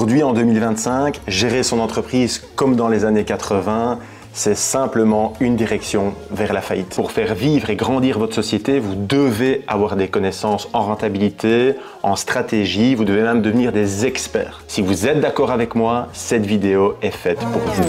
Aujourd'hui, en 2025, gérer son entreprise comme dans les années 80, c'est simplement une direction vers la faillite. Pour faire vivre et grandir votre société, vous devez avoir des connaissances en rentabilité, en stratégie, vous devez même devenir des experts. Si vous êtes d'accord avec moi, cette vidéo est faite pour vous.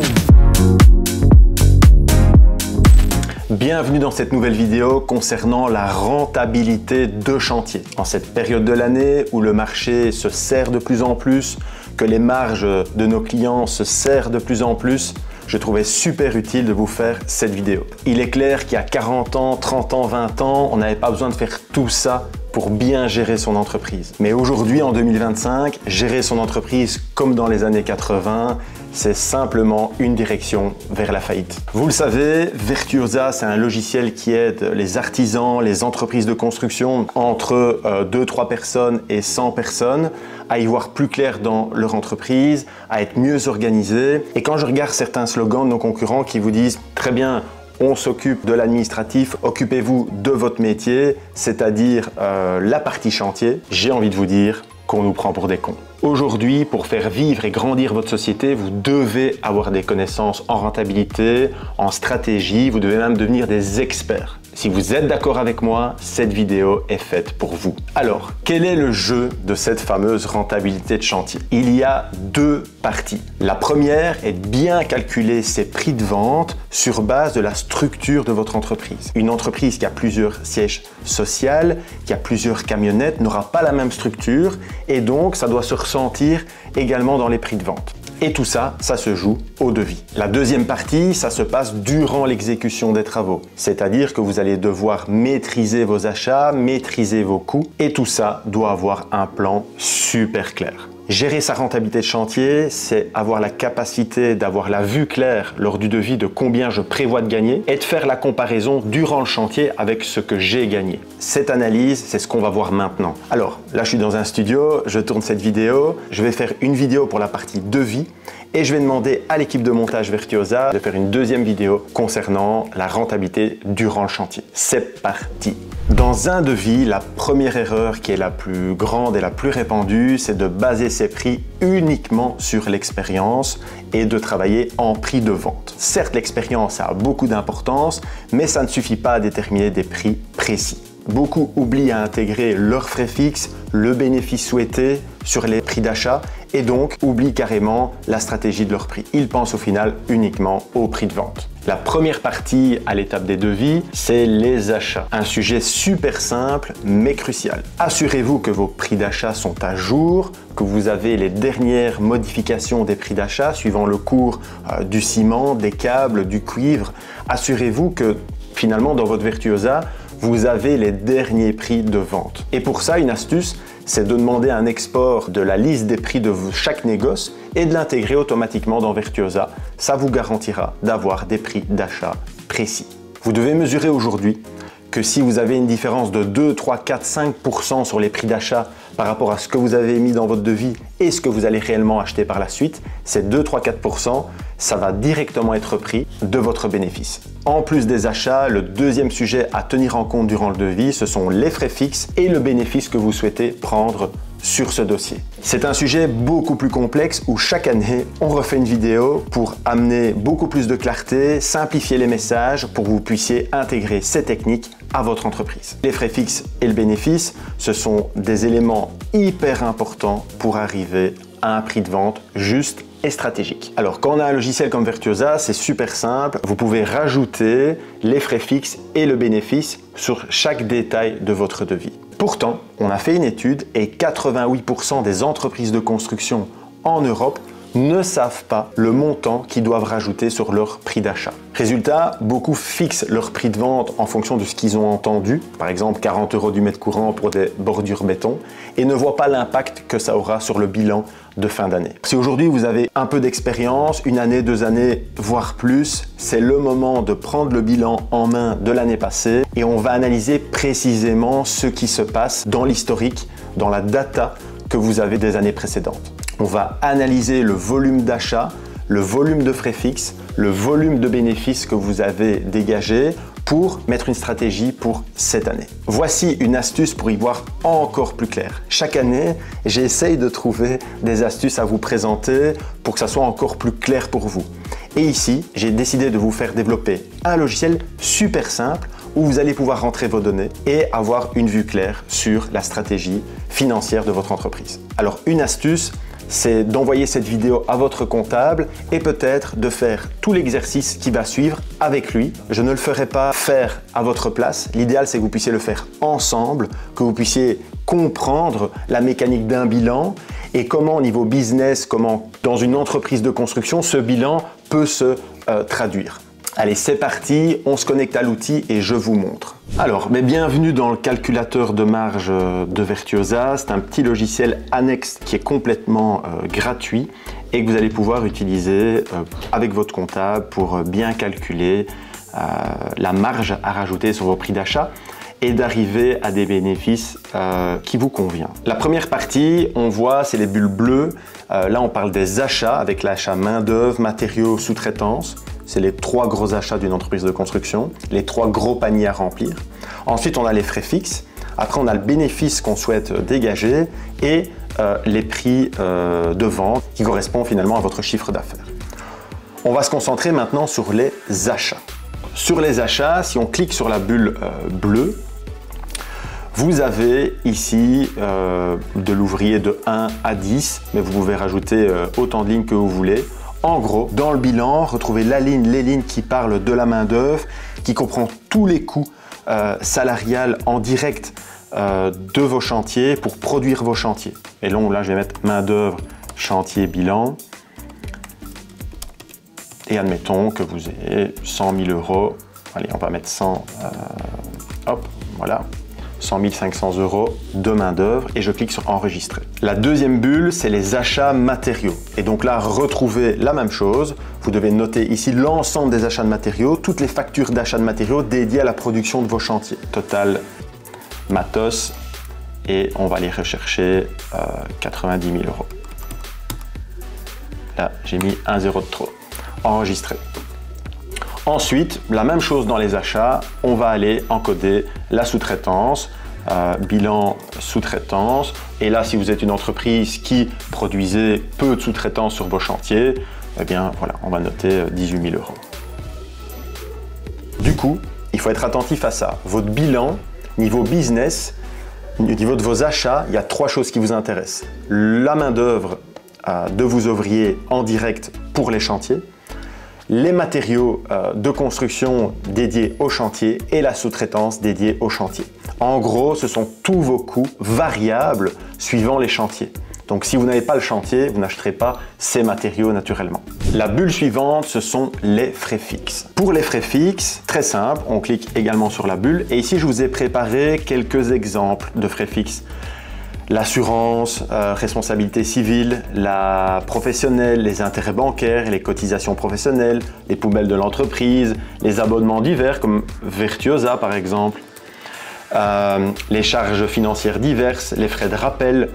Bienvenue dans cette nouvelle vidéo concernant la rentabilité de chantier. En cette période de l'année où le marché se serre de plus en plus, que les marges de nos clients se serrent de plus en plus, je trouvais super utile de vous faire cette vidéo. Il est clair qu'il y a 40 ans, 30 ans, 20 ans, on n'avait pas besoin de faire tout ça pour bien gérer son entreprise. Mais aujourd'hui, en 2025, gérer son entreprise comme dans les années 80, c'est simplement une direction vers la faillite. Vous le savez, Virtuosa, c'est un logiciel qui aide les artisans, les entreprises de construction entre 2-3 personnes et 100 personnes à y voir plus clair dans leur entreprise, à être mieux organisés. Et quand je regarde certains slogans de nos concurrents qui vous disent « Très bien, on s'occupe de l'administratif, occupez-vous de votre métier, c'est-à-dire la partie chantier », j'ai envie de vous dire qu'on nous prend pour des cons. Aujourd'hui, pour faire vivre et grandir votre société, vous devez avoir des connaissances en rentabilité, en stratégie, vous devez même devenir des experts. Si vous êtes d'accord avec moi, cette vidéo est faite pour vous. Alors, quel est le jeu de cette fameuse rentabilité de chantier? Il y a deux parties. La première est de bien calculer ses prix de vente sur base de la structure de votre entreprise. Une entreprise qui a plusieurs sièges sociaux, qui a plusieurs camionnettes, n'aura pas la même structure et donc ça doit se ressentir également dans les prix de vente. Et tout ça, ça se joue au devis. La deuxième partie, ça se passe durant l'exécution des travaux. C'est-à-dire que vous allez devoir maîtriser vos achats, maîtriser vos coûts. Et tout ça doit avoir un plan super clair. Gérer sa rentabilité de chantier, c'est avoir la capacité d'avoir la vue claire lors du devis de combien je prévois de gagner et de faire la comparaison durant le chantier avec ce que j'ai gagné. Cette analyse, c'est ce qu'on va voir maintenant. Alors, là je suis dans un studio, je tourne cette vidéo, je vais faire une vidéo pour la partie devis et je vais demander à l'équipe de montage Virtuosa de faire une deuxième vidéo concernant la rentabilité durant le chantier. C'est parti! Dans un devis, la première erreur qui est la plus grande et la plus répandue, c'est de baser ses prix uniquement sur l'expérience et de travailler en prix de vente. Certes, l'expérience a beaucoup d'importance, mais ça ne suffit pas à déterminer des prix précis. Beaucoup oublient à intégrer leurs frais fixes, le bénéfice souhaité sur les prix d'achat et donc oublient carrément la stratégie de leur prix. Ils pensent au final uniquement au prix de vente. La première partie à l'étape des devis, c'est les achats. Un sujet super simple mais crucial. Assurez-vous que vos prix d'achat sont à jour, que vous avez les dernières modifications des prix d'achat suivant le cours du ciment, des câbles, du cuivre. Assurez-vous que finalement dans votre Virtuosa, vous avez les derniers prix de vente. Et pour ça, une astuce, c'est de demander un export de la liste des prix de chaque négoce et de l'intégrer automatiquement dans Virtuosa. Ça vous garantira d'avoir des prix d'achat précis. Vous devez mesurer aujourd'hui que si vous avez une différence de 2, 3, 4, 5% sur les prix d'achat par rapport à ce que vous avez mis dans votre devis et ce que vous allez réellement acheter par la suite, ces 2, 3, 4%, ça va directement être pris de votre bénéfice. En plus des achats, le deuxième sujet à tenir en compte durant le devis, ce sont les frais fixes et le bénéfice que vous souhaitez prendre sur ce dossier. C'est un sujet beaucoup plus complexe où chaque année, on refait une vidéo pour amener beaucoup plus de clarté, simplifier les messages pour que vous puissiez intégrer ces techniques à votre entreprise. Les frais fixes et le bénéfice, ce sont des éléments hyper importants pour arriver à un prix de vente juste et stratégique. Alors quand on a un logiciel comme Virtuosa, c'est super simple. Vous pouvez rajouter les frais fixes et le bénéfice sur chaque détail de votre devis. Pourtant, on a fait une étude et 88% des entreprises de construction en Europe ne savent pas le montant qu'ils doivent rajouter sur leur prix d'achat. Résultat, beaucoup fixent leur prix de vente en fonction de ce qu'ils ont entendu, par exemple 40 € du mètre courant pour des bordures béton, et ne voient pas l'impact que ça aura sur le bilan de fin d'année. Si aujourd'hui vous avez un peu d'expérience, une année, 2 années, voire plus, c'est le moment de prendre le bilan en main de l'année passée et on va analyser précisément ce qui se passe dans l'historique, dans la data que vous avez des années précédentes. On va analyser le volume d'achat, le volume de frais fixes, le volume de bénéfices que vous avez dégagé, pour mettre une stratégie pour cette année. Voici une astuce pour y voir encore plus clair. Chaque année, j'essaye de trouver des astuces à vous présenter pour que ça soit encore plus clair pour vous. Et ici, j'ai décidé de vous faire développer un logiciel super simple où vous allez pouvoir rentrer vos données et avoir une vue claire sur la stratégie financière de votre entreprise. Alors, une astuce, c'est d'envoyer cette vidéo à votre comptable et peut-être de faire tout l'exercice qui va suivre avec lui. Je ne le ferai pas faire à votre place. L'idéal, c'est que vous puissiez le faire ensemble, que vous puissiez comprendre la mécanique d'un bilan et comment au niveau business, comment dans une entreprise de construction, ce bilan peut se traduire. Allez, c'est parti, on se connecte à l'outil et je vous montre. Alors, bienvenue dans le calculateur de marge de Virtuosa. C'est un petit logiciel annexe qui est complètement gratuit et que vous allez pouvoir utiliser avec votre comptable pour bien calculer la marge à rajouter sur vos prix d'achat et d'arriver à des bénéfices qui vous conviennent. La première partie, on voit, c'est les bulles bleues. Là, on parle des achats avec l'achat main-d'œuvre, matériaux, sous-traitance. C'est les 3 gros achats d'une entreprise de construction, les 3 gros paniers à remplir. Ensuite, on a les frais fixes. Après, on a le bénéfice qu'on souhaite dégager et les prix de vente qui correspondent finalement à votre chiffre d'affaires. On va se concentrer maintenant sur les achats. Sur les achats, si on clique sur la bulle bleue, vous avez ici de l'ouvrier de 1 à 10, mais vous pouvez rajouter autant de lignes que vous voulez. En gros, dans le bilan, retrouvez les lignes qui parlent de la main-d'œuvre, qui comprend tous les coûts salariales en direct de vos chantiers pour produire vos chantiers. Et donc là, je vais mettre main-d'œuvre, chantier, bilan. Et admettons que vous ayez 100 000 euros. Allez, on va mettre 100, hop, voilà. 100 500 € de main-d'œuvre et je clique sur enregistrer. La deuxième bulle, c'est les achats matériaux. Et donc là, retrouvez la même chose. Vous devez noter ici l'ensemble des achats de matériaux, toutes les factures d'achat de matériaux dédiées à la production de vos chantiers. Total matos et on va aller rechercher 90 000 €. Là, j'ai mis un 0 de trop. Enregistrer. Ensuite, la même chose dans les achats, on va aller encoder la sous-traitance, bilan sous-traitance. Et là, si vous êtes une entreprise qui produisait peu de sous-traitance sur vos chantiers, eh bien voilà, on va noter 18 000 €. Du coup, il faut être attentif à ça. Votre bilan, niveau business, au niveau de vos achats, il y a 3 choses qui vous intéressent. La main-d'œuvre de vos ouvriers en direct pour les chantiers, les matériaux de construction dédiés au chantier et la sous-traitance dédiée au chantier. En gros, ce sont tous vos coûts variables suivant les chantiers. Donc si vous n'avez pas le chantier, vous n'achèterez pas ces matériaux naturellement. La bulle suivante, ce sont les frais fixes. Pour les frais fixes, très simple, on clique également sur la bulle et ici je vous ai préparé quelques exemples de frais fixes. L'assurance, responsabilité civile, la professionnelle, les intérêts bancaires, les cotisations professionnelles, les poubelles de l'entreprise, les abonnements divers comme Virtuosa par exemple, les charges financières diverses, les frais de rappel,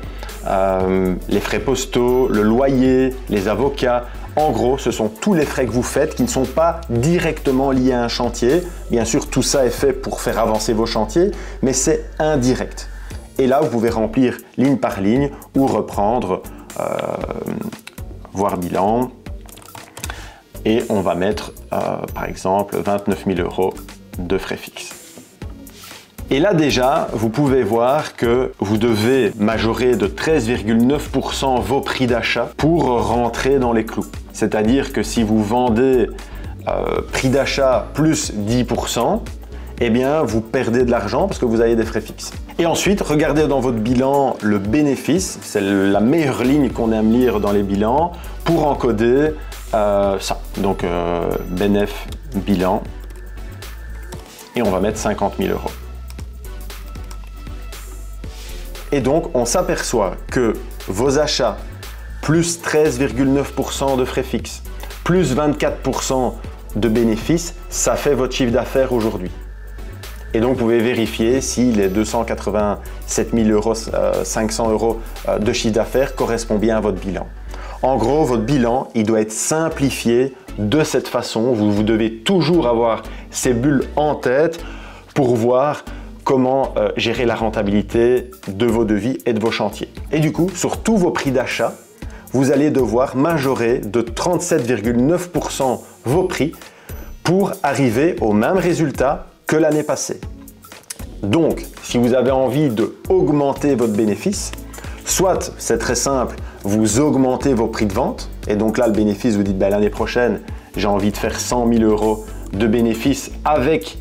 les frais postaux, le loyer, les avocats. En gros, ce sont tous les frais que vous faites qui ne sont pas directement liés à un chantier. Bien sûr, tout ça est fait pour faire avancer vos chantiers, mais c'est indirect. Et là, vous pouvez remplir ligne par ligne ou reprendre, voir bilan. Et on va mettre, par exemple, 29 000 € de frais fixes. Et là déjà, vous pouvez voir que vous devez majorer de 13,9% vos prix d'achat pour rentrer dans les clous. C'est-à-dire que si vous vendez prix d'achat plus 10%, eh bien, vous perdez de l'argent parce que vous avez des frais fixes. Et ensuite, regardez dans votre bilan le bénéfice. C'est la meilleure ligne qu'on aime lire dans les bilans pour encoder ça. Donc, bénéf, bilan. Et on va mettre 50 000 €. Et donc, on s'aperçoit que vos achats, plus 13,9% de frais fixes, plus 24% de bénéfices, ça fait votre chiffre d'affaires aujourd'hui. Et donc, vous pouvez vérifier si les 287 500 € de chiffre d'affaires correspondent bien à votre bilan. En gros, votre bilan, il doit être simplifié de cette façon. Vous devez toujours avoir ces bulles en tête pour voir comment gérer la rentabilité de vos devis et de vos chantiers. Et du coup, sur tous vos prix d'achat, vous allez devoir majorer de 37,9% vos prix pour arriver au même résultat que l'année passée. Donc, si vous avez envie d'augmenter votre bénéfice, soit c'est très simple, vous augmentez vos prix de vente, et donc là le bénéfice, vous dites ben, l'année prochaine, j'ai envie de faire 100 000 € de bénéfice avec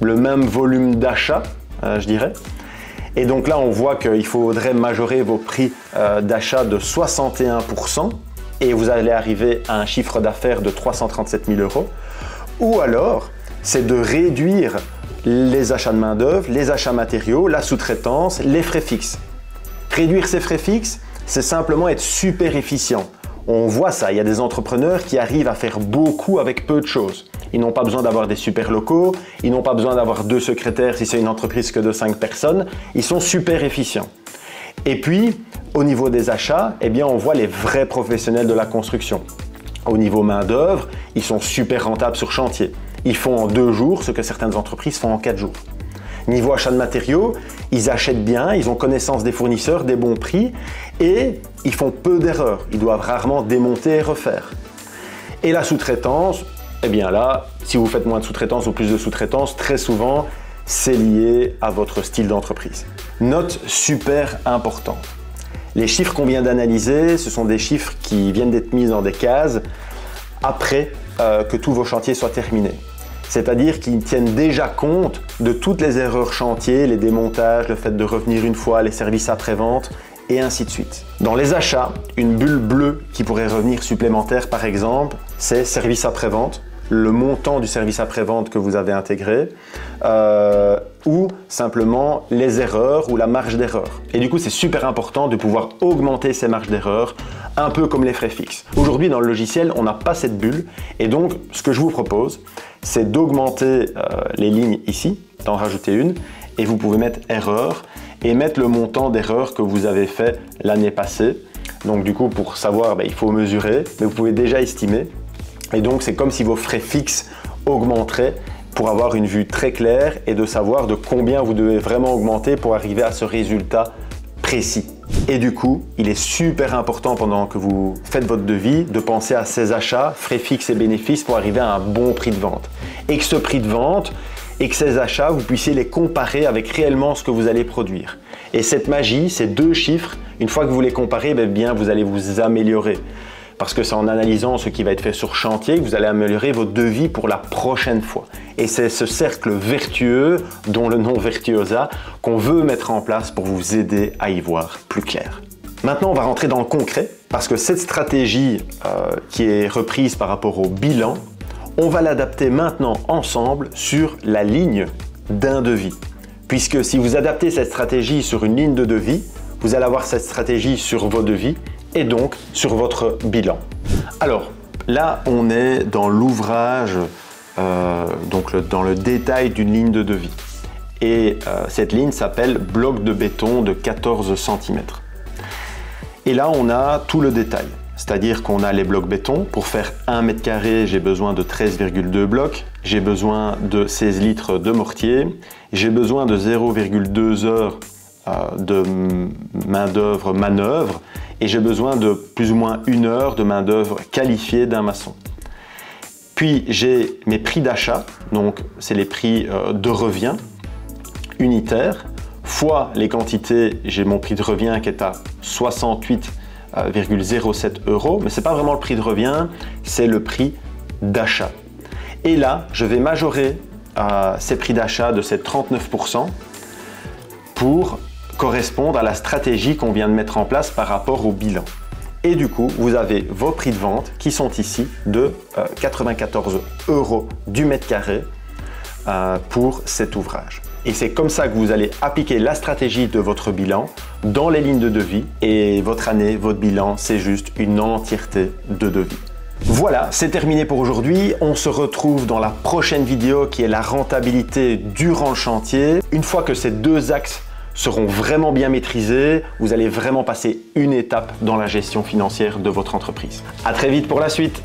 le même volume d'achat, je dirais. Et donc là, on voit qu'il faudrait majorer vos prix d'achat de 61% et vous allez arriver à un chiffre d'affaires de 337 000 €. Ou alors, c'est de réduire les achats de main-d'œuvre, les achats matériaux, la sous-traitance, les frais fixes. Réduire ces frais fixes, c'est simplement être super efficient. On voit ça, il y a des entrepreneurs qui arrivent à faire beaucoup avec peu de choses. Ils n'ont pas besoin d'avoir des super locaux, ils n'ont pas besoin d'avoir 2 secrétaires si c'est une entreprise que de 5 personnes. Ils sont super efficients. Et puis, au niveau des achats, eh bien, on voit les vrais professionnels de la construction. Au niveau main-d'œuvre, ils sont super rentables sur chantier. Ils font en 2 jours ce que certaines entreprises font en 4 jours. Niveau achat de matériaux, ils achètent bien, ils ont connaissance des fournisseurs, des bons prix et ils font peu d'erreurs. Ils doivent rarement démonter et refaire. Et la sous-traitance, eh bien là, si vous faites moins de sous-traitance ou plus de sous-traitance, très souvent, c'est lié à votre style d'entreprise. Note super importante. Les chiffres qu'on vient d'analyser, ce sont des chiffres qui viennent d'être mis dans des cases après que tous vos chantiers soient terminés. C'est-à-dire qu'ils tiennent déjà compte de toutes les erreurs chantier, les démontages, le fait de revenir une fois, les services après-vente et ainsi de suite. Dans les achats, une bulle bleue qui pourrait revenir supplémentaire par exemple, c'est service après-vente, le montant du service après-vente que vous avez intégré ou simplement les erreurs ou la marge d'erreur. Et du coup, c'est super important de pouvoir augmenter ces marges d'erreur, un peu comme les frais fixes. Aujourd'hui, dans le logiciel, on n'a pas cette bulle et donc, ce que je vous propose, c'est d'augmenter les lignes ici, d'en rajouter une et vous pouvez mettre erreur et mettre le montant d'erreur que vous avez fait l'année passée. Donc du coup, pour savoir, il faut mesurer, mais vous pouvez déjà estimer. Et donc, c'est comme si vos frais fixes augmenteraient pour avoir une vue très claire et de savoir de combien vous devez vraiment augmenter pour arriver à ce résultat précis. Et du coup, il est super important pendant que vous faites votre devis de penser à ces achats, frais fixes et bénéfices pour arriver à un bon prix de vente. Et que ce prix de vente et que ces achats, vous puissiez les comparer avec réellement ce que vous allez produire. Et cette magie, ces 2 chiffres, une fois que vous les comparez, bien, vous allez vous améliorer. Parce que c'est en analysant ce qui va être fait sur chantier que vous allez améliorer votre devis pour la prochaine fois. Et c'est ce cercle vertueux, dont le nom Virtuosa, qu'on veut mettre en place pour vous aider à y voir plus clair. Maintenant, on va rentrer dans le concret, parce que cette stratégie qui est reprise par rapport au bilan, on va l'adapter maintenant ensemble sur la ligne d'un devis. Puisque si vous adaptez cette stratégie sur une ligne de devis, vous allez avoir cette stratégie sur vos devis, et donc sur votre bilan. Alors là, on est dans l'ouvrage, dans le détail d'une ligne de devis. Et cette ligne s'appelle bloc de béton de 14 cm. Et là, on a tout le détail. C'est-à-dire qu'on a les blocs béton. Pour faire 1 m², j'ai besoin de 13,2 blocs. J'ai besoin de 16 litres de mortier. J'ai besoin de 0,2 heures de main-d'œuvre manœuvre. Et j'ai besoin de plus ou moins 1 heure de main-d'œuvre qualifiée d'un maçon. Puis j'ai mes prix d'achat, donc c'est les prix de revient unitaire, fois les quantités, j'ai mon prix de revient qui est à 68,07 €, mais ce n'est pas vraiment le prix de revient, c'est le prix d'achat. Et là, je vais majorer ces prix d'achat de ces 39% pour correspondre à la stratégie qu'on vient de mettre en place par rapport au bilan. Et du coup, vous avez vos prix de vente qui sont ici de 94 € du m² pour cet ouvrage. Et c'est comme ça que vous allez appliquer la stratégie de votre bilan dans les lignes de devis et votre année, votre bilan, c'est juste une entièreté de devis. Voilà, c'est terminé pour aujourd'hui. On se retrouve dans la prochaine vidéo qui est la rentabilité durant le chantier. Une fois que ces 2 axes seront vraiment bien maîtrisés, vous allez vraiment passer une étape dans la gestion financière de votre entreprise. À très vite pour la suite.